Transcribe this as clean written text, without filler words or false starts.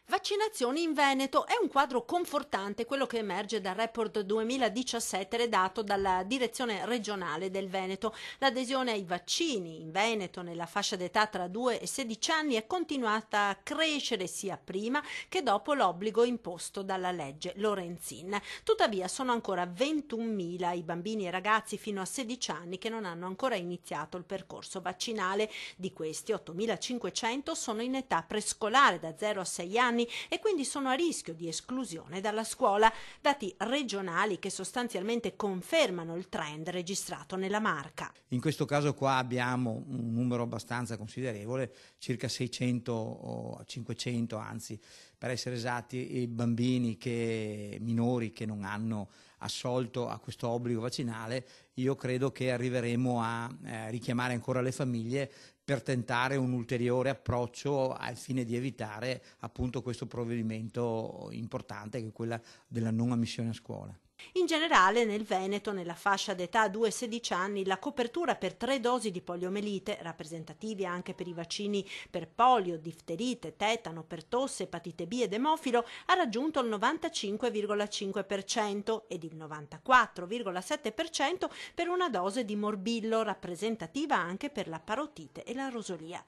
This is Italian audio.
Vaccinazioni in Veneto è un quadro confortante quello che emerge dal report 2017 redatto dalla Direzione regionale del Veneto. L'adesione ai vaccini in Veneto nella fascia d'età tra 2 e 16 anni è continuata a crescere sia prima che dopo l'obbligo imposto dalla legge Lorenzin. Tuttavia sono ancora 21.000 i bambini e ragazzi fino a 16 anni che non hanno ancora iniziato il percorso vaccinale. Di questi 8.500 sono in età prescolare da 0 a 6 anni e quindi sono a rischio di esclusione dalla scuola, dati regionali che sostanzialmente confermano il trend registrato nella Marca. In questo caso qua abbiamo un numero abbastanza considerevole, circa 600 o 500 anzi per essere esatti, i bambini minori che non hanno assolto a questo obbligo vaccinale. Io credo che arriveremo a richiamare ancora le famiglie per tentare un ulteriore approccio al fine di evitare appunto questo provvedimento importante che è quella della non ammissione a scuola. In generale nel Veneto, nella fascia d'età 2-16 anni, la copertura per 3 dosi di poliomelite, rappresentativi anche per i vaccini per polio, difterite, tetano, per tosse, epatite B ed emofilo, ha raggiunto il 95,5% ed il 94,7% per una dose di morbillo, rappresentativa anche per la parotite e la rosolia.